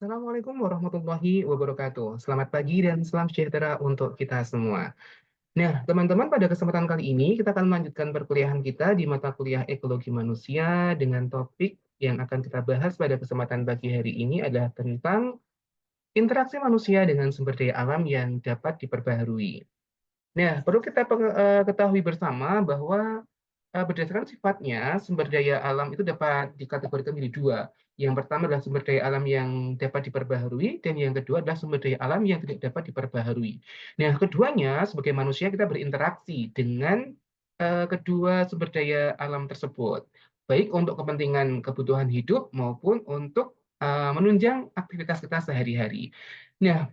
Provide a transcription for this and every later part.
Assalamualaikum warahmatullahi wabarakatuh. Selamat pagi dan salam sejahtera untuk kita semua. Nah, teman-teman, pada kesempatan kali ini kita akan melanjutkan perkuliahan kita di mata kuliah Ekologi Manusia dengan topik yang akan kita bahas pada kesempatan pagi hari ini adalah tentang interaksi manusia dengan sumber daya alam yang dapat diperbaharui. Nah, perlu kita ketahui bersama bahwa berdasarkan sifatnya, sumber daya alam itu dapat dikategorikan menjadi dua. Yang pertama adalah sumber daya alam yang dapat diperbaharui, dan yang kedua adalah sumber daya alam yang tidak dapat diperbaharui. Nah, keduanya sebagai manusia kita berinteraksi dengan kedua sumber daya alam tersebut, baik untuk kepentingan kebutuhan hidup maupun untuk menunjang aktivitas kita sehari-hari. Nah,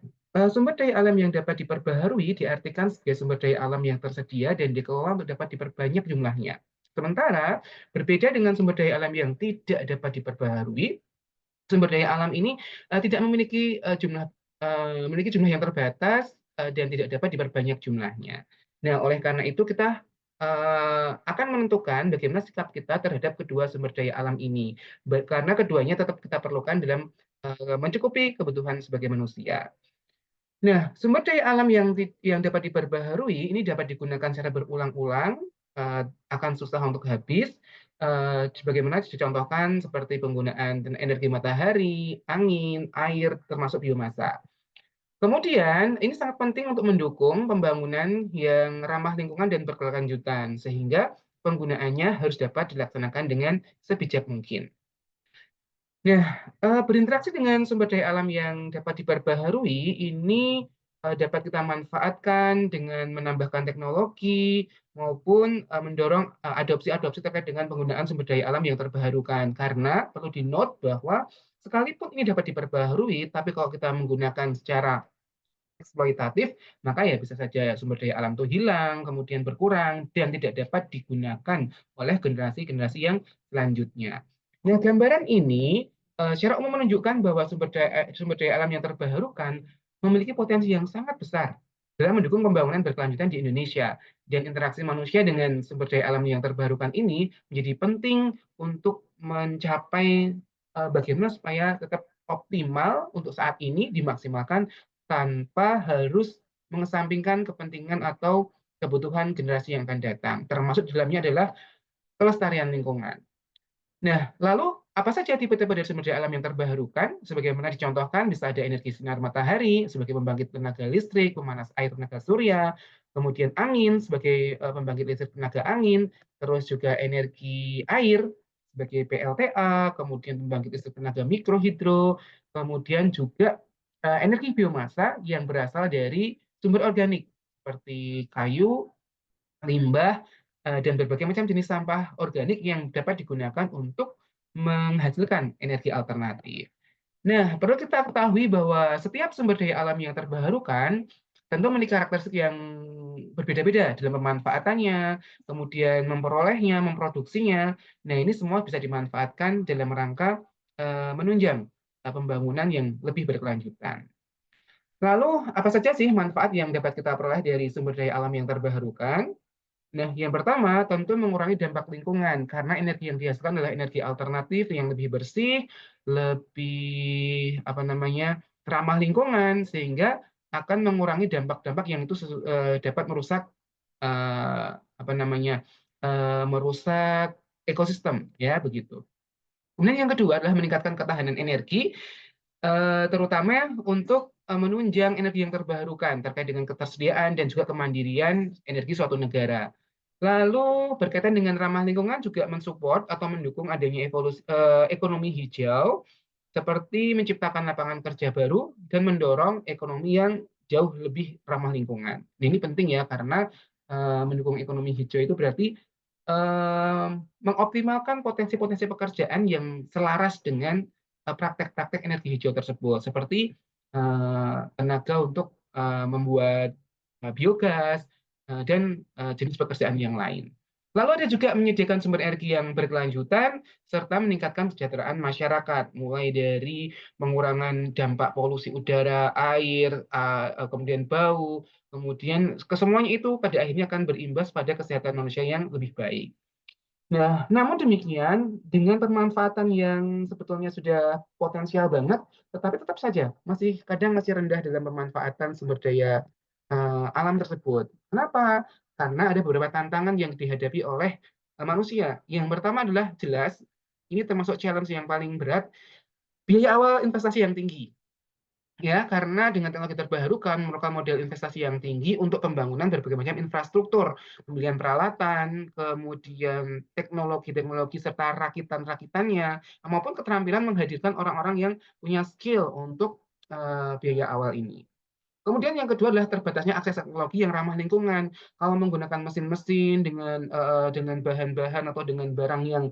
sumber daya alam yang dapat diperbaharui diartikan sebagai sumber daya alam yang tersedia dan dikelola untuk dapat diperbanyak jumlahnya. Sementara, berbeda dengan sumber daya alam yang tidak dapat diperbaharui, sumber daya alam ini tidak memiliki jumlah yang terbatas dan tidak dapat diperbanyak jumlahnya. Nah, oleh karena itu kita akan menentukan bagaimana sikap kita terhadap kedua sumber daya alam ini, karena keduanya tetap kita perlukan dalam mencukupi kebutuhan sebagai manusia. Nah, sumber daya alam yang dapat diperbaharui ini dapat digunakan secara berulang-ulang, akan susah untuk habis, sebagaimana dicontohkan seperti penggunaan energi matahari, angin, air, termasuk biomasa. Kemudian, ini sangat penting untuk mendukung pembangunan yang ramah lingkungan dan berkelanjutan, sehingga penggunaannya harus dapat dilaksanakan dengan sebijak mungkin. Nah, berinteraksi dengan sumber daya alam yang dapat diperbaharui ini, dapat kita manfaatkan dengan menambahkan teknologi maupun, mendorong, adopsi-adopsi terkait dengan penggunaan sumber daya alam yang terbarukan. Karena perlu di-note bahwa sekalipun ini dapat diperbaharui, tapi kalau kita menggunakan secara eksploitatif, maka ya bisa saja sumber daya alam itu hilang, kemudian berkurang, dan tidak dapat digunakan oleh generasi-generasi yang selanjutnya. Nah, gambaran ini secara umum menunjukkan bahwa sumber daya alam yang terbarukan memiliki potensi yang sangat besar dalam mendukung pembangunan berkelanjutan di Indonesia. Dan interaksi manusia dengan sumber daya alam yang terbarukan ini menjadi penting untuk mencapai bagaimana supaya tetap optimal untuk saat ini dimaksimalkan tanpa harus mengesampingkan kepentingan atau kebutuhan generasi yang akan datang, termasuk di dalamnya adalah kelestarian lingkungan. Nah, lalu apa saja tipe-tipe dari sumber daya alam yang terbarukan? Sebagaimana dicontohkan, bisa ada energi sinar matahari sebagai pembangkit tenaga listrik, pemanas air tenaga surya, kemudian angin sebagai pembangkit listrik tenaga angin, terus juga energi air sebagai PLTA, kemudian pembangkit listrik tenaga mikrohidro, kemudian juga energi biomasa yang berasal dari sumber organik seperti kayu, limbah, dan berbagai macam jenis sampah organik yang dapat digunakan untuk menghasilkan energi alternatif. Nah, perlu kita ketahui bahwa setiap sumber daya alam yang terbarukan tentu memiliki karakteristik yang berbeda-beda dalam pemanfaatannya, kemudian memperolehnya, memproduksinya. Nah, ini semua bisa dimanfaatkan dalam rangka menunjang pembangunan yang lebih berkelanjutan. Lalu, apa saja sih manfaat yang dapat kita peroleh dari sumber daya alam yang terbarukan? Nah, yang pertama tentu mengurangi dampak lingkungan, karena energi yang dihasilkan adalah energi alternatif yang lebih bersih, lebih apa namanya, ramah lingkungan, sehingga akan mengurangi dampak-dampak yang itu dapat merusak apa namanya, merusak ekosistem, ya begitu. Kemudian yang kedua adalah meningkatkan ketahanan energi, terutama untuk menunjang energi yang terbarukan terkait dengan ketersediaan dan juga kemandirian energi suatu negara. Lalu berkaitan dengan ramah lingkungan juga mensupport atau mendukung adanya ekonomi hijau, seperti menciptakan lapangan kerja baru dan mendorong ekonomi yang jauh lebih ramah lingkungan. Nah, ini penting ya karena, mendukung ekonomi hijau itu berarti, mengoptimalkan potensi-potensi pekerjaan yang selaras dengan, praktek-praktek energi hijau tersebut. Seperti, tenaga untuk, membuat, biogas, dan, jenis pekerjaan yang lain. Lalu ada juga menyediakan sumber energi yang berkelanjutan, serta meningkatkan kesejahteraan masyarakat, mulai dari pengurangan dampak polusi udara, air, kemudian bau, kemudian kesemuanya itu pada akhirnya akan berimbas pada kesehatan manusia yang lebih baik. Nah, namun demikian, dengan pemanfaatan yang sebetulnya sudah potensial banget, tetapi tetap saja masih rendah dalam pemanfaatan sumber daya, alam tersebut. Kenapa? Karena ada beberapa tantangan yang dihadapi oleh, manusia. Yang pertama adalah jelas, ini termasuk challenge yang paling berat, biaya awal investasi yang tinggi. Ya, karena dengan teknologi terbarukan memerlukan model investasi yang tinggi untuk pembangunan berbagai macam infrastruktur, pembelian peralatan, kemudian teknologi-teknologi serta rakitan-rakitannya, maupun keterampilan menghadirkan orang-orang yang punya skill untuk, biaya awal ini. Kemudian yang kedua adalah terbatasnya akses teknologi yang ramah lingkungan. Kalau menggunakan mesin-mesin dengan bahan-bahan atau dengan barang yang,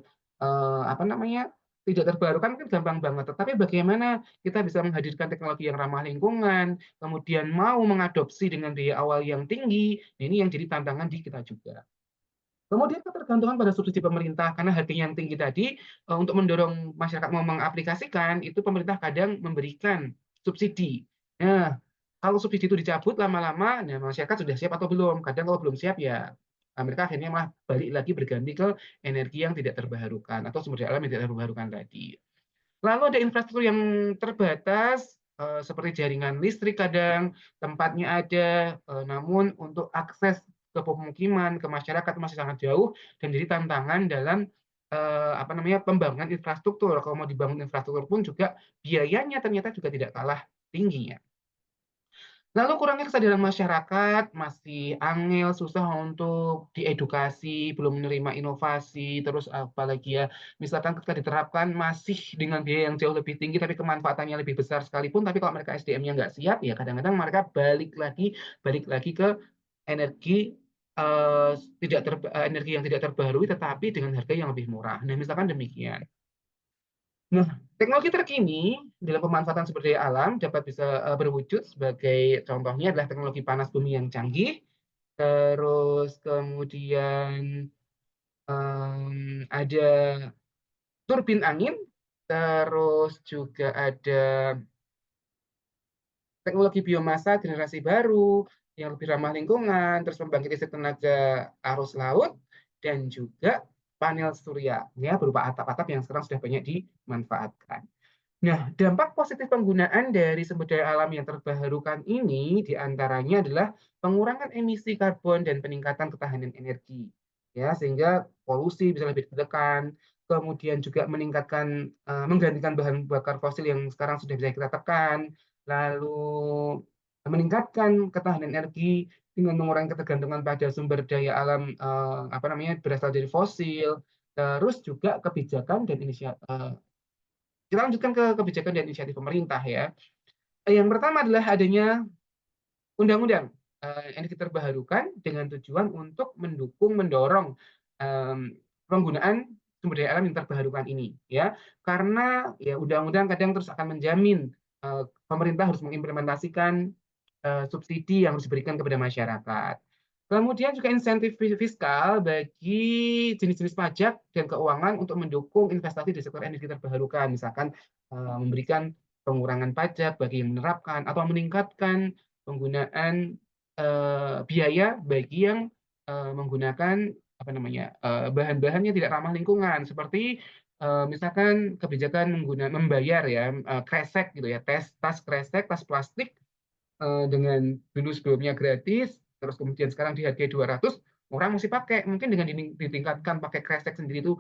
apa namanya, tidak terbarukan kan gampang banget, tetapi bagaimana kita bisa menghadirkan teknologi yang ramah lingkungan, kemudian mau mengadopsi dengan biaya awal yang tinggi, nah ini yang jadi tantangan di kita juga. Kemudian ketergantungan pada subsidi pemerintah, karena harganya yang tinggi tadi, untuk mendorong masyarakat mau mengaplikasikan, itu pemerintah kadang memberikan subsidi. Nah, kalau subsidi itu dicabut lama-lama, nah masyarakat sudah siap atau belum? Kadang kalau belum siap ya, mereka akhirnya malah balik lagi berganti ke energi yang tidak terbarukan atau sumber daya alam yang tidak terbarukan tadi. Lalu ada infrastruktur yang terbatas, seperti jaringan listrik kadang, tempatnya ada, namun untuk akses ke pemukiman, ke masyarakat masih sangat jauh dan jadi tantangan dalam, apa namanya, pembangunan infrastruktur. Kalau mau dibangun infrastruktur pun juga biayanya ternyata juga tidak kalah tinggi ya. Lalu kurangnya kesadaran masyarakat, masih angel, susah untuk diedukasi, belum menerima inovasi, terus apalagi ya, misalkan ketika diterapkan masih dengan biaya yang jauh lebih tinggi, tapi kemanfaatannya lebih besar sekalipun, tapi kalau mereka SDM-nya nggak siap, ya kadang-kadang mereka balik lagi ke energi, energi yang tidak terbaharui, tetapi dengan harga yang lebih murah. Nah, misalkan demikian. Nah, teknologi terkini dalam pemanfaatan sumber daya alam dapat bisa, berwujud sebagai contohnya adalah teknologi panas bumi yang canggih, terus kemudian, ada turbin angin, terus juga ada teknologi biomasa generasi baru yang lebih ramah lingkungan, terus pembangkit listrik tenaga arus laut, dan juga panel surya, ya berupa atap-atap yang sekarang sudah banyak dimanfaatkan. Nah, dampak positif penggunaan dari sumber daya alam yang terbarukan ini diantaranya adalah pengurangan emisi karbon dan peningkatan ketahanan energi. Ya, sehingga polusi bisa lebih ditekan, kemudian juga menggantikan bahan bakar fosil yang sekarang sudah bisa kita tekan, lalu meningkatkan ketahanan energi dengan mengurangi ketergantungan pada sumber daya alam, apa namanya, berasal dari fosil, terus juga kebijakan dan kita lanjutkan ke kebijakan dan inisiatif pemerintah ya. Yang pertama adalah adanya undang-undang, energi terbarukan dengan tujuan untuk mendorong, mmm, penggunaan sumber daya alam yang terbarukan ini ya. Karena ya undang-undang kadang terus akan menjamin, pemerintah harus mengimplementasikan, subsidi yang harus diberikan kepada masyarakat. Kemudian juga insentif fiskal bagi jenis-jenis pajak dan keuangan untuk mendukung investasi di sektor energi terbarukan. Misalkan, memberikan pengurangan pajak bagi yang menerapkan atau meningkatkan penggunaan, biaya bagi yang, menggunakan apa namanya, bahan-bahan yang tidak ramah lingkungan seperti, misalkan kebijakan membayar ya, kresek gitu ya, tas kresek, tas plastik, dengan dulu sebelumnya gratis, terus kemudian sekarang dihargai 200, orang masih pakai. Mungkin dengan ditingkatkan pakai kresek sendiri itu,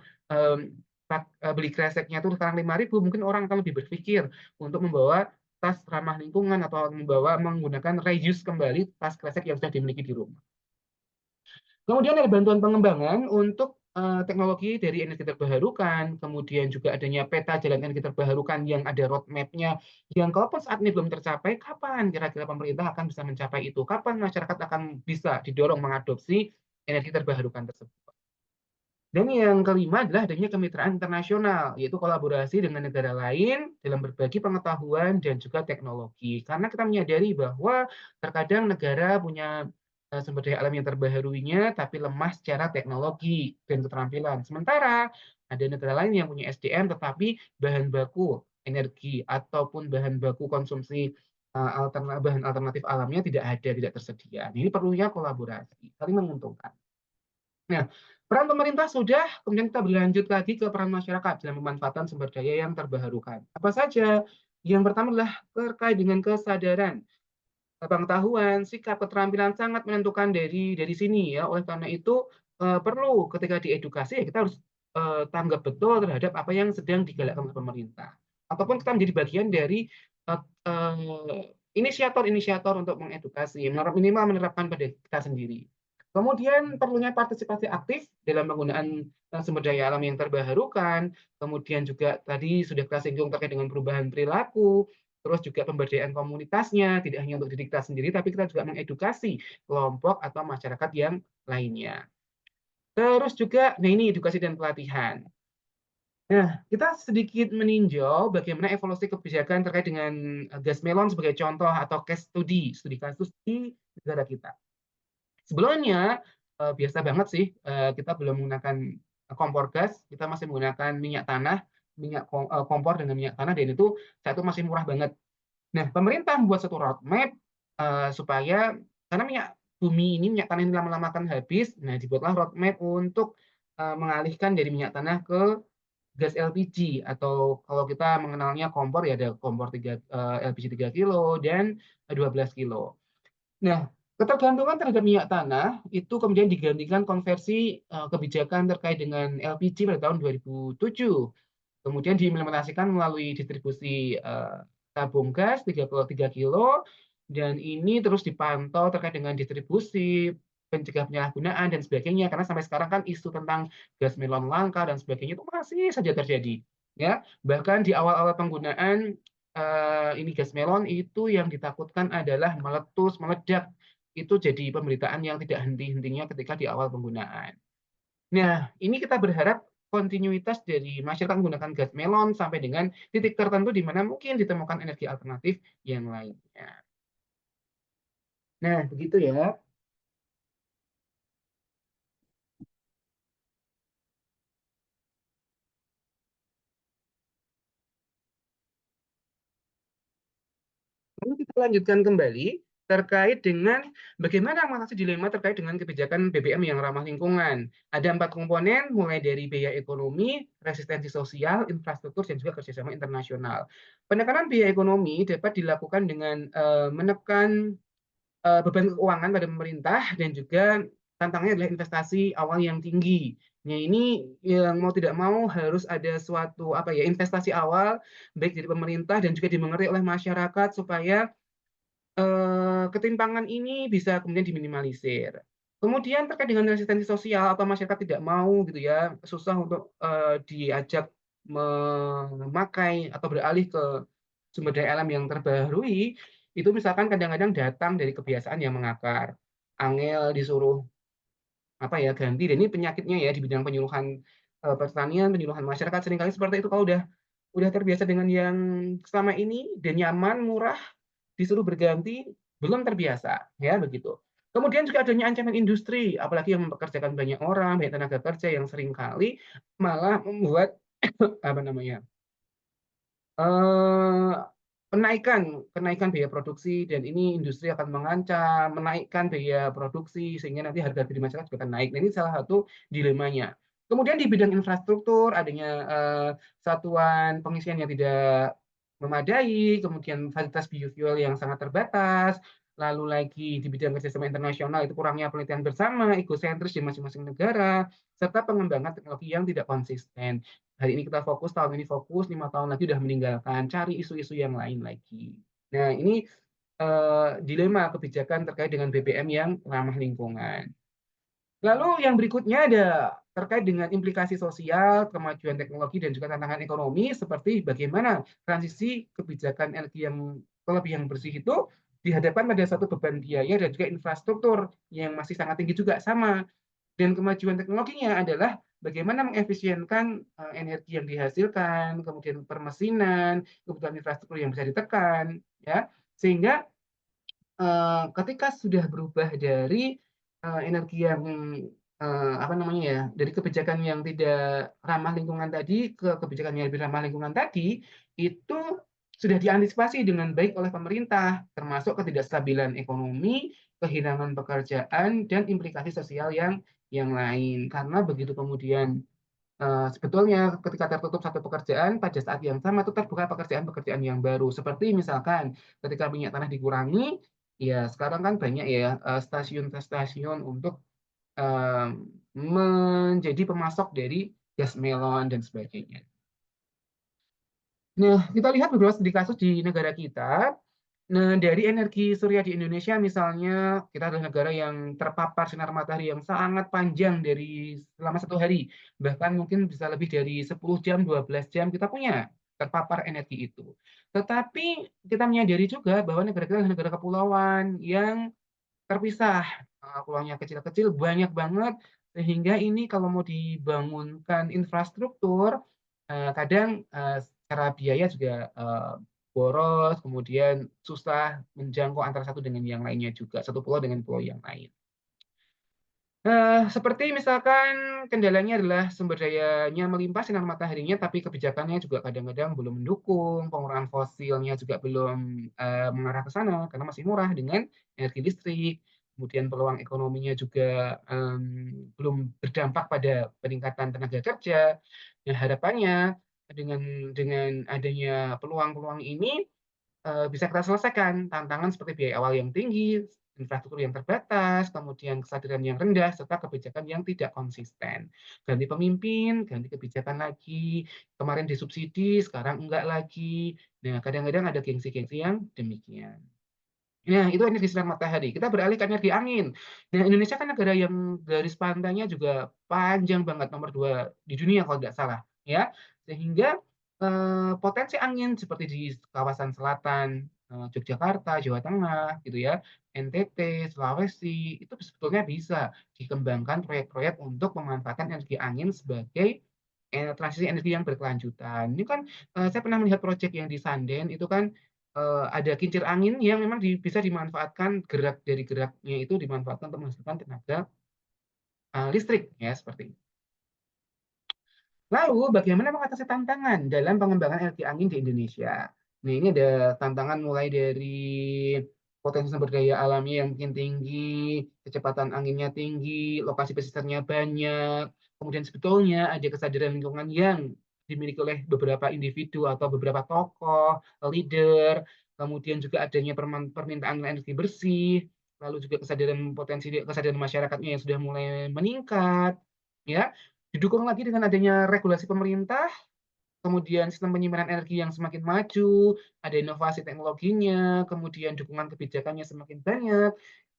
beli kreseknya tuh sekarang 5.000, mungkin orang akan lebih berpikir untuk membawa tas ramah lingkungan atau menggunakan reuse kembali tas kresek yang sudah dimiliki di rumah. Kemudian ada bantuan pengembangan untuk, teknologi dari energi terbarukan, kemudian juga adanya peta jalan energi terbarukan yang ada roadmap-nya, yang kalaupun saat ini belum tercapai, kapan kira-kira pemerintah akan bisa mencapai itu? Kapan masyarakat akan bisa didorong mengadopsi energi terbarukan tersebut? Dan yang kelima adalah adanya kemitraan internasional, yaitu kolaborasi dengan negara lain dalam berbagi pengetahuan dan juga teknologi. Karena kita menyadari bahwa terkadang negara punya sumber daya alam yang terbaharuinya, tapi lemah secara teknologi dan keterampilan. Sementara ada negara lain yang punya SDM, tetapi bahan baku energi ataupun bahan baku konsumsi bahan alternatif alamnya tidak ada, tidak tersedia. Ini perlunya kolaborasi, saling menguntungkan. Nah, Peran pemerintah sudah, kemudian kita berlanjut lagi ke peran masyarakat dalam pemanfaatan sumber daya yang terbarukan. Apa saja? Yang pertama adalah terkait dengan kesadaran, pengetahuan, sikap, keterampilan sangat menentukan dari sini ya. Oleh karena itu, perlu ketika diedukasi ya kita harus, tanggap betul terhadap apa yang sedang digalakkan oleh pemerintah. Ataupun kita menjadi bagian dari, inisiator-inisiator untuk mengedukasi, minimal menerapkan pada kita sendiri. Kemudian perlunya partisipasi aktif dalam penggunaan, sumber daya alam yang terbarukan, kemudian juga tadi sudah kita singgung terkait dengan perubahan perilaku, terus juga pemberdayaan komunitasnya, tidak hanya untuk diri kita sendiri, tapi kita juga mengedukasi kelompok atau masyarakat yang lainnya. Terus juga, nah ini edukasi dan pelatihan. Nah, kita sedikit meninjau bagaimana evolusi kebijakan terkait dengan, gas melon sebagai contoh atau case study, studi kasus di negara kita. Sebelumnya, biasa banget sih, kita belum menggunakan, kompor gas, kita masih menggunakan minyak tanah, kompor dengan minyak tanah dan itu saat itu masih murah banget. Nah, pemerintah membuat satu roadmap, supaya karena minyak bumi ini, minyak tanah ini lama-lama akan habis, nah dibuatlah roadmap untuk, mengalihkan dari minyak tanah ke gas LPG atau kalau kita mengenalnya kompor ya ada kompor LPG 3 kilo dan 12 kilo. Nah, ketergantungan terhadap minyak tanah itu kemudian digantikan konversi, kebijakan terkait dengan LPG pada tahun 2007. Kemudian diimplementasikan melalui distribusi, tabung gas 33 kilo dan ini terus dipantau terkait dengan distribusi, pencegah penyalahgunaan dan sebagainya. Karena sampai sekarang kan isu tentang gas melon langka dan sebagainya itu masih saja terjadi, ya. Bahkan di awal-awal penggunaan, ini gas melon itu yang ditakutkan adalah meletus, meledak. Itu jadi pemberitaan yang tidak henti-hentinya ketika di awal penggunaan. Nah, ini kita berharap kontinuitas dari masyarakat menggunakan gas melon sampai dengan titik tertentu di mana mungkin ditemukan energi alternatif yang lainnya. Nah, begitu ya. Lalu kita lanjutkan kembali terkait dengan bagaimana mengatasi dilema terkait dengan kebijakan BBM yang ramah lingkungan. Ada 4 komponen, mulai dari biaya ekonomi, resistensi sosial, infrastruktur, dan juga kerjasama internasional. Penekanan biaya ekonomi dapat dilakukan dengan menekan beban keuangan pada pemerintah dan juga tantangannya adalah investasi awal yang tinggi. Nah, ini yang mau tidak mau harus ada suatu apa ya, investasi awal baik dari pemerintah dan juga dimengerti oleh masyarakat supaya, ketimpangan ini bisa kemudian diminimalisir. Kemudian terkait dengan resistensi sosial atau masyarakat tidak mau gitu ya, susah untuk, diajak memakai atau beralih ke sumber daya alam yang terbaharui, itu misalkan kadang-kadang datang dari kebiasaan yang mengakar. Angel disuruh, apa ya, ganti dan ini penyakitnya ya di bidang penyuluhan, pertanian, penyuluhan masyarakat seringkali seperti itu kalau udah terbiasa dengan yang selama ini dan nyaman, murah, disuruh berganti, belum terbiasa, ya begitu. Kemudian juga adanya ancaman industri, apalagi yang mempekerjakan banyak orang, banyak tenaga kerja yang seringkali malah membuat apa namanya, Eee, kenaikan kenaikan biaya produksi dan ini industri akan mengancam, menaikkan biaya produksi sehingga nanti harga-harga di masyarakat juga akan naik. Nah, ini salah satu dilemanya. Kemudian di bidang infrastruktur adanya, satuan pengisian yang tidak memadai, kemudian fasilitas biofuel yang sangat terbatas, lalu lagi di bidang kerjasama internasional itu kurangnya penelitian bersama, egosentris di masing-masing negara, serta pengembangan teknologi yang tidak konsisten. Hari ini kita fokus, tahun ini fokus, 5 tahun lagi udah meninggalkan, cari isu-isu yang lain lagi. Nah ini, dilema kebijakan terkait dengan BBM yang ramah lingkungan. Lalu yang berikutnya ada terkait dengan implikasi sosial, kemajuan teknologi, dan juga tantangan ekonomi seperti bagaimana transisi kebijakan energi yang ke lebih yang bersih itu dihadapkan pada satu beban biaya dan juga infrastruktur yang masih sangat tinggi juga sama. Dan kemajuan teknologinya adalah bagaimana mengefisienkan, energi yang dihasilkan, kemudian permesinan, kebutuhan infrastruktur yang bisa ditekan, ya. Sehingga, ketika sudah berubah dari, energi yang, apa namanya ya, dari kebijakan yang tidak ramah lingkungan tadi ke kebijakan yang lebih ramah lingkungan tadi, itu sudah diantisipasi dengan baik oleh pemerintah, termasuk ketidakstabilan ekonomi, kehilangan pekerjaan, dan implikasi sosial yang yang lain. Karena begitu kemudian sebetulnya ketika tertutup satu pekerjaan, pada saat yang sama itu terbuka pekerjaan-pekerjaan yang baru. Seperti misalkan ketika minyak tanah dikurangi, ya sekarang kan banyak ya stasiun-stasiun untuk menjadi pemasok dari gas melon dan sebagainya. Nah, kita lihat beberapa studi kasus di negara kita. Nah, dari energi surya di Indonesia misalnya, kita adalah negara yang terpapar sinar matahari yang sangat panjang dari selama 1 hari. Bahkan mungkin bisa lebih dari 10 jam, 12 jam kita punya terpapar energi itu. Tetapi kita menyadari juga bahwa negara kita adalah negara kepulauan yang terpisah, pulaunya kecil-kecil banyak banget, sehingga ini kalau mau dibangunkan infrastruktur, kadang, secara biaya juga, boros, kemudian susah menjangkau antara satu dengan yang lainnya juga, satu pulau dengan pulau yang lain. Seperti misalkan kendalanya adalah sumber dayanya melimpah sinar mataharinya, tapi kebijakannya juga kadang-kadang belum mendukung, pengurangan fosilnya juga belum, mengarah ke sana karena masih murah dengan energi listrik, kemudian peluang ekonominya juga, belum berdampak pada peningkatan tenaga kerja. Nah, harapannya dengan adanya peluang-peluang ini bisa kita selesaikan tantangan seperti biaya awal yang tinggi, infrastruktur yang terbatas, kemudian kesadaran yang rendah, serta kebijakan yang tidak konsisten. Ganti pemimpin, ganti kebijakan lagi, kemarin disubsidi, sekarang enggak lagi. Nah, kadang-kadang ada gengsi-gengsi yang demikian. Nah, itu energi sinar matahari. Kita beralih ke energi angin. Nah, Indonesia kan negara yang garis pantainya juga panjang banget, nomor 2 di dunia kalau tidak salah, ya. Sehingga, potensi angin seperti di kawasan selatan, Yogyakarta, Jawa Tengah gitu ya, NTT, Sulawesi, itu sebetulnya bisa dikembangkan proyek-proyek untuk memanfaatkan energi angin sebagai, transisi energi yang berkelanjutan. Ini kan, saya pernah melihat proyek yang di Sanden itu kan ada kincir angin yang memang bisa dimanfaatkan dari geraknya itu dimanfaatkan untuk menghasilkan tenaga, listrik ya seperti itu. Lalu bagaimana mengatasi tantangan dalam pengembangan energi angin di Indonesia? Nah, ini ada tantangan mulai dari potensi sumber daya alamnya yang mungkin tinggi, kecepatan anginnya tinggi, lokasi pesisirnya banyak, kemudian sebetulnya ada kesadaran lingkungan yang dimiliki oleh beberapa individu atau beberapa tokoh, leader, kemudian juga adanya permintaan energi bersih, lalu juga kesadaran masyarakatnya yang sudah mulai meningkat, ya. Didukung lagi dengan adanya regulasi pemerintah, kemudian sistem penyimpanan energi yang semakin maju, ada inovasi teknologinya, kemudian dukungan kebijakannya semakin banyak.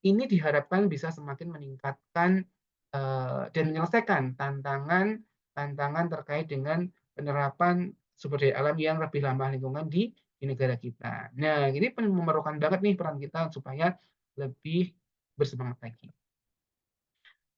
Ini diharapkan bisa semakin meningkatkan, dan menyelesaikan tantangan terkait dengan penerapan sumber daya alam yang lebih ramah lingkungan di negara kita. Nah, ini memerlukan banget nih peran kita supaya lebih bersemangat lagi.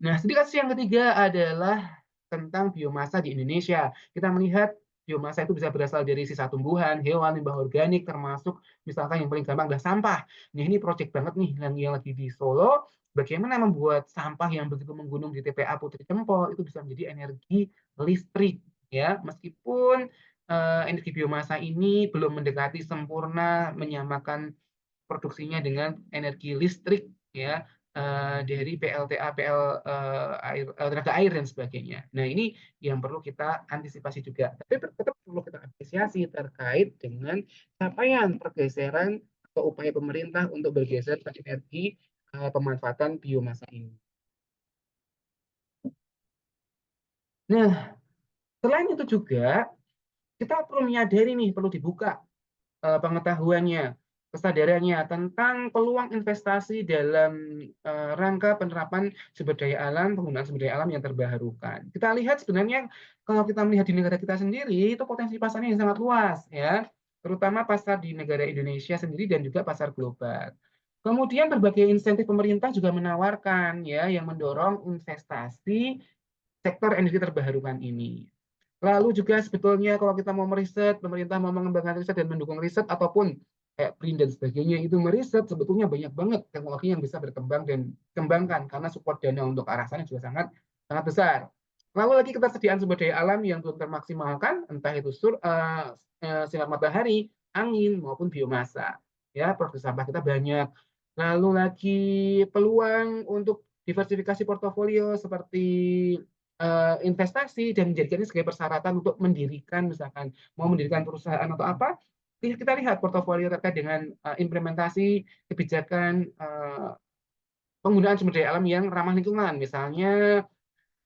Nah, studi kasus yang ketiga adalah tentang biomasa di Indonesia. Kita melihat biomasa itu bisa berasal dari sisa tumbuhan, hewan, limbah organik, termasuk misalkan yang paling gampang adalah sampah. Nah, ini project banget nih yang lagi di Solo, bagaimana membuat sampah yang begitu menggunung di TPA Putri Cempol itu bisa menjadi energi listrik, ya. Meskipun, energi biomasa ini belum mendekati sempurna menyamakan produksinya dengan energi listrik ya, dari PLTA, air tenaga air dan sebagainya. Nah, ini yang perlu kita antisipasi juga. Tapi tetap perlu kita apresiasi terkait dengan capaian pergeseran atau upaya pemerintah untuk bergeser ke energi, pemanfaatan biomasa ini. Nah, selain itu juga kita perlu menyadari nih, perlu dibuka pengetahuannya, kesadarannya tentang peluang investasi dalam, rangka penerapan sumber daya alam, penggunaan sumber daya alam yang terbarukan. Kita lihat sebenarnya kalau kita melihat di negara kita sendiri, itu potensi pasarnya yang sangat luas ya, terutama pasar di negara Indonesia sendiri dan juga pasar global. Kemudian berbagai insentif pemerintah juga menawarkan ya, yang mendorong investasi sektor energi terbarukan ini. Lalu juga sebetulnya kalau kita mau meriset, pemerintah mau mengembangkan riset dan mendukung riset ataupun kayak BRIN dan sebagainya itu meriset, sebetulnya banyak banget teknologi yang bisa berkembang dan dikembangkan karena support dana untuk arah sana juga sangat sangat besar. Lalu lagi ketersediaan sumber daya alam yang belum termaksimalkan, entah itu sinar matahari, angin maupun biomasa. Ya, produksi sampah kita banyak. Lalu lagi peluang untuk diversifikasi portofolio seperti investasi dan menjadikannya sebagai persyaratan untuk mendirikan, misalkan mau mendirikan perusahaan atau apa, kita lihat portofolio terkait dengan implementasi kebijakan penggunaan sumber daya alam yang ramah lingkungan, misalnya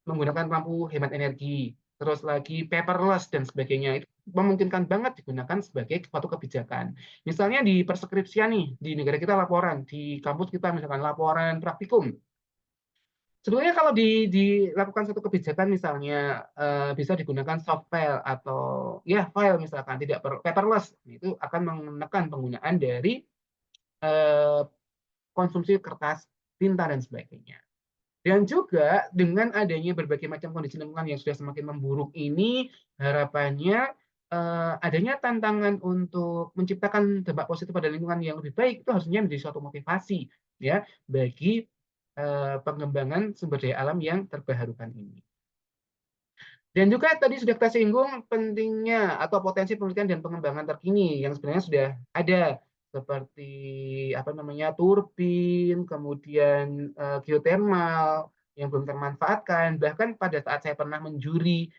menggunakan lampu hemat energi, terus lagi paperless dan sebagainya. Itu memungkinkan banget digunakan sebagai suatu kebijakan. Misalnya di perskripsian nih, di negara kita laporan, di kampus kita misalkan laporan praktikum. Sebetulnya kalau dilakukan satu kebijakan misalnya bisa digunakan soft file atau ya file misalkan tidak paperless, itu akan menekan penggunaan dari eh, konsumsi kertas, tinta dan sebagainya. Dan juga dengan adanya berbagai macam kondisi lingkungan yang sudah semakin memburuk ini, harapannya adanya tantangan untuk menciptakan dampak positif pada lingkungan yang lebih baik itu harusnya menjadi suatu motivasi ya bagi pengembangan sumber daya alam yang terbarukan ini. Dan juga tadi sudah kita singgung pentingnya atau potensi penelitian dan pengembangan terkini yang sebenarnya sudah ada seperti apa namanya turbin, kemudian geotermal yang belum termanfaatkan. Bahkan pada saat saya pernah menjuri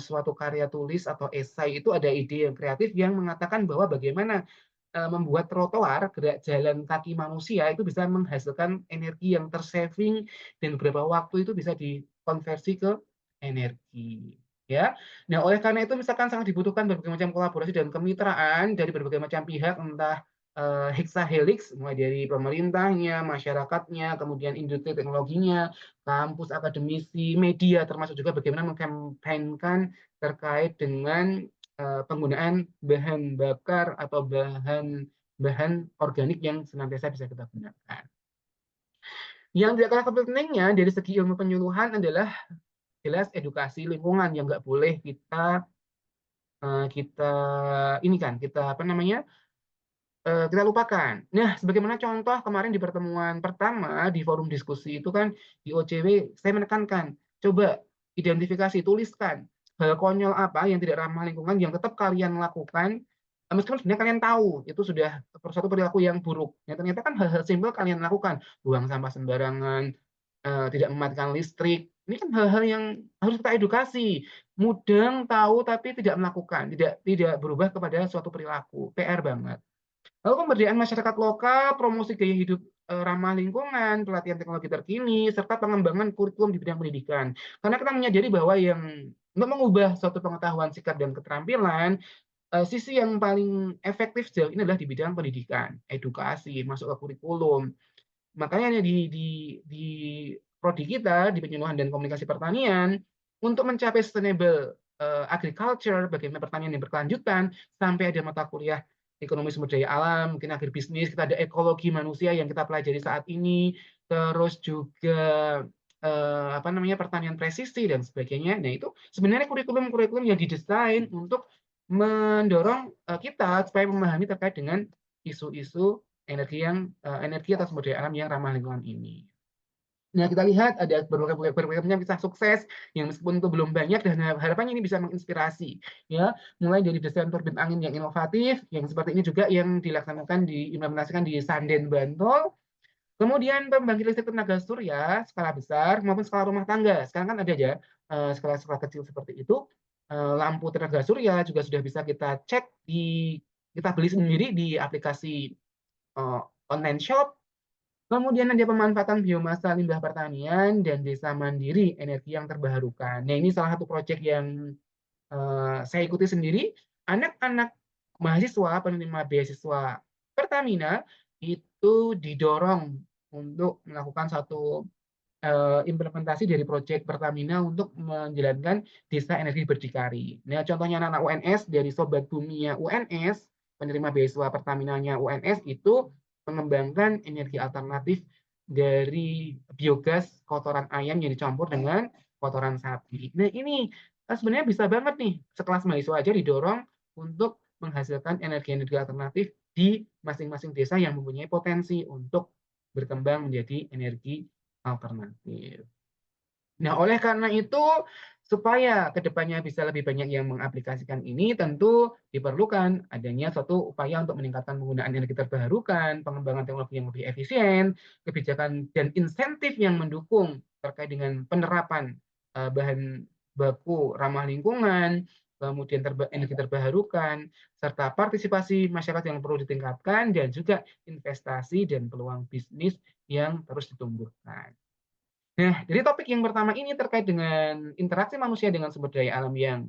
suatu karya tulis atau esai itu ada ide yang kreatif yang mengatakan bahwa bagaimana membuat trotoar gerak jalan kaki manusia itu bisa menghasilkan energi yang tersaving dan beberapa waktu itu bisa dikonversi ke energi ya. Nah, oleh karena itu misalkan sangat dibutuhkan berbagai macam kolaborasi dan kemitraan dari berbagai macam pihak entah hexahelix mulai dari pemerintahnya, masyarakatnya, kemudian industri teknologinya, kampus akademisi, media termasuk juga bagaimana mengkampanyekan terkait dengan penggunaan bahan bakar atau bahan organik yang senantiasa bisa kita gunakan. Yang tidak kalah pentingnya dari segi ilmu penyuluhan adalah jelas edukasi lingkungan yang nggak boleh kita ini kan kita apa namanya kita lupakan. Nah, sebagaimana contoh kemarin di pertemuan pertama di forum diskusi itu kan di OCW saya menekankan, coba identifikasi, tuliskan hal konyol apa yang tidak ramah lingkungan yang tetap kalian lakukan, meskipun sebenarnya kalian tahu itu sudah suatu perilaku yang buruk. Ya, ternyata kan hal-hal simpel kalian lakukan, buang sampah sembarangan, tidak mematikan listrik. Ini kan hal-hal yang harus kita edukasi. Mudeng tahu tapi tidak melakukan, tidak berubah kepada suatu perilaku. PR banget. Lalu pemberdayaan masyarakat lokal, promosi gaya hidup ramah lingkungan, pelatihan teknologi terkini, serta pengembangan kurikulum di bidang pendidikan. Karena kita menyadari bahwa yang untuk mengubah suatu pengetahuan, sikap, dan keterampilan, sisi yang paling efektif sejauh ini adalah di bidang pendidikan, edukasi, masuk ke kurikulum. Makanya di prodi kita, di penyuluhan dan komunikasi pertanian, untuk mencapai sustainable agriculture, bagaimana pertanian yang berkelanjutan, sampai ada mata kuliah ekonomi sumber daya alam, mungkin agribisnis, kita ada ekologi manusia yang kita pelajari saat ini, terus juga apa namanya pertanian presisi dan sebagainya. Nah itu sebenarnya kurikulum-kurikulum yang didesain untuk mendorong kita supaya memahami terkait dengan isu-isu energi atau sumber daya alam yang ramah lingkungan ini. Nah, kita lihat ada berbagai macam kisah sukses yang meskipun itu belum banyak dan harapannya ini bisa menginspirasi ya. Mulai dari desain turbin angin yang inovatif yang seperti ini juga yang diimplementasikan di Sanden Bantul. Kemudian pembangkit listrik tenaga surya skala besar maupun skala rumah tangga. Sekarang kan ada ya skala-skala kecil seperti itu. Lampu tenaga surya juga sudah bisa kita cek kita beli sendiri di aplikasi online shop. Kemudian ada pemanfaatan biomasa limbah pertanian dan desa mandiri energi yang terbarukan. Nah, ini salah satu proyek yang saya ikuti sendiri. Anak-anak mahasiswa penerima beasiswa Pertamina itu didorong untuk melakukan satu implementasi dari proyek Pertamina untuk menjalankan desa energi berdikari. Nah, contohnya anak-anak UNS dari Sobat Bumi-nya UNS, penerima beasiswa Pertamina-nya UNS itu mengembangkan energi alternatif dari biogas kotoran ayam yang dicampur dengan kotoran sapi. Nah, ini sebenarnya bisa banget nih sekelas mahasiswa aja didorong untuk menghasilkan energi-energi alternatif di masing-masing desa yang mempunyai potensi untuk berkembang menjadi energi alternatif. Nah, oleh karena itu, supaya ke depannya bisa lebih banyak yang mengaplikasikan ini, tentu diperlukan adanya suatu upaya untuk meningkatkan penggunaan energi terbarukan, pengembangan teknologi yang lebih efisien, kebijakan dan insentif yang mendukung terkait dengan penerapan bahan baku ramah lingkungan, kemudian energi terbarukan, serta partisipasi masyarakat yang perlu ditingkatkan, dan juga investasi dan peluang bisnis yang terus ditumbuhkan. Nah, jadi topik yang pertama ini terkait dengan interaksi manusia dengan sumber daya alam yang,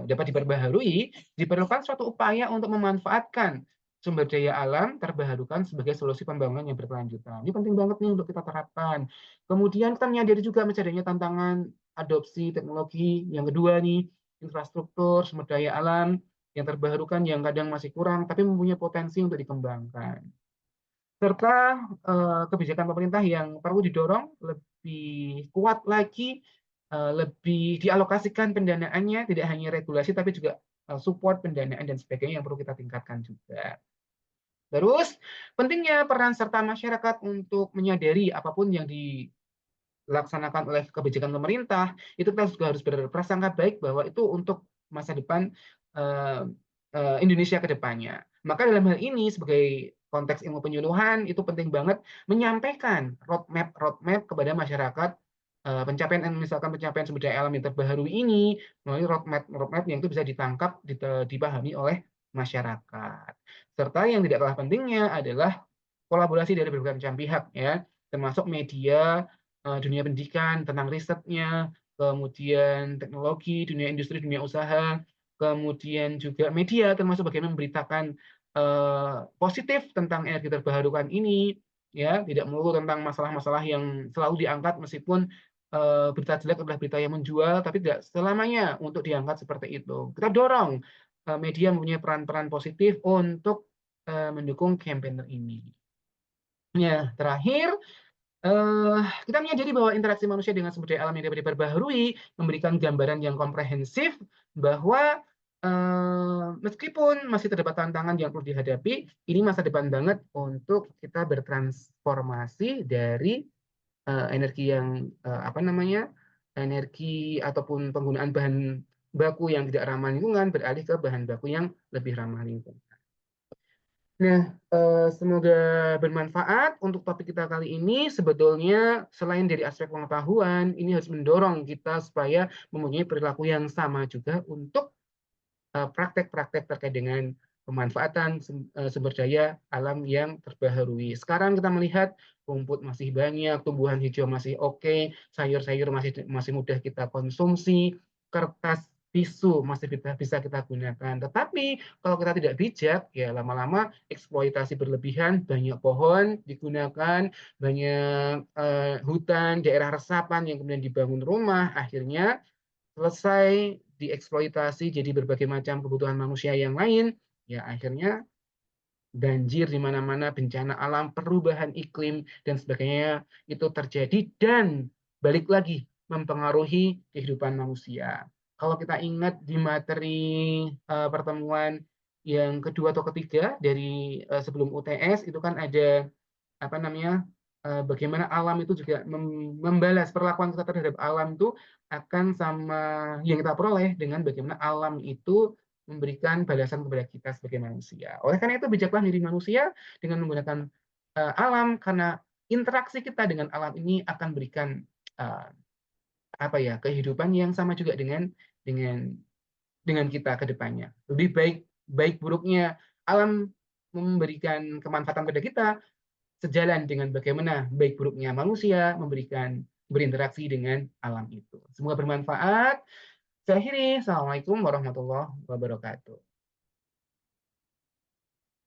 dapat diperbaharui, diperlukan suatu upaya untuk memanfaatkan sumber daya alam terbarukan sebagai solusi pembangunan yang berkelanjutan. Ini penting banget nih untuk kita terapkan. Kemudian kita menyadari juga masih adanya tantangan adopsi teknologi yang kedua nih, infrastruktur sumber daya alam yang terbarukan yang kadang masih kurang, tapi mempunyai potensi untuk dikembangkan. Serta, kebijakan pemerintah yang perlu didorong lebih kuat lagi, lebih dialokasikan pendanaannya, tidak hanya regulasi tapi juga, support pendanaan dan sebagainya yang perlu kita tingkatkan juga. Terus, pentingnya peran serta masyarakat untuk menyadari apapun yang dilaksanakan oleh kebijakan pemerintah, itu kita juga harus berprasangka baik bahwa itu untuk masa depan, eee Indonesia ke depannya. Maka dalam hal ini sebagai konteks ilmu penyuluhan, itu penting banget menyampaikan roadmap kepada masyarakat, pencapaian misalkan pencapaian sumber daya alam yang terbaru ini, melalui roadmap yang itu bisa ditangkap, dipahami oleh masyarakat. Serta yang tidak kalah pentingnya adalah kolaborasi dari berbagai macam pihak ya, termasuk media, dunia pendidikan tentang risetnya, kemudian teknologi, dunia industri, dunia usaha, kemudian juga media termasuk bagaimana memberitakan, positif tentang energi terbarukan ini, ya, tidak melulu tentang masalah-masalah yang selalu diangkat meskipun, berita jelek adalah berita yang menjual, tapi tidak selamanya untuk diangkat seperti itu. Kita dorong, media mempunyai peran-peran positif untuk, mendukung campaign ini. Ya, terakhir, kita menyadari bahwa interaksi manusia dengan sumber daya alam yang dapat diperbaharui memberikan gambaran yang komprehensif bahwa, meskipun masih terdapat tantangan yang perlu dihadapi, ini masa depan banget untuk kita bertransformasi dari, energi yang, apa namanya, energi ataupun penggunaan bahan baku yang tidak ramah lingkungan beralih ke bahan baku yang lebih ramah lingkungan. Nah, semoga bermanfaat untuk topik kita kali ini. Sebetulnya selain dari aspek pengetahuan, ini harus mendorong kita supaya mempunyai perilaku yang sama juga untuk, praktek-praktek terkait dengan pemanfaatan sumber daya alam yang terbaharui. Sekarang kita melihat rumput masih banyak, tumbuhan hijau masih oke, sayur-sayur masih mudah kita konsumsi, kertas tisu masih bisa kita gunakan. Tetapi kalau kita tidak bijak, ya lama-lama eksploitasi berlebihan, banyak pohon digunakan, banyak, hutan, daerah resapan yang kemudian dibangun rumah, akhirnya selesai dieksploitasi jadi berbagai macam kebutuhan manusia yang lain, ya akhirnya banjir di mana-mana, bencana alam, perubahan iklim, dan sebagainya itu terjadi dan balik lagi mempengaruhi kehidupan manusia. Kalau kita ingat di materi, pertemuan yang kedua atau ketiga dari, sebelum UTS itu kan ada apa namanya, bagaimana alam itu juga membalas perlakuan kita terhadap alam itu akan sama yang kita peroleh dengan bagaimana alam itu memberikan balasan kepada kita sebagai manusia. Oleh karena itu bijaklah menjadi manusia dengan menggunakan, alam karena interaksi kita dengan alam ini akan berikan, eee, apa ya, kehidupan yang sama juga dengan dengan kita ke depannya. Lebih baik baik buruknya alam memberikan kemanfaatan pada kita, sejalan dengan bagaimana baik buruknya manusia berinteraksi dengan alam itu. Semoga bermanfaat. Saya akhiri, Assalamualaikum warahmatullahi wabarakatuh.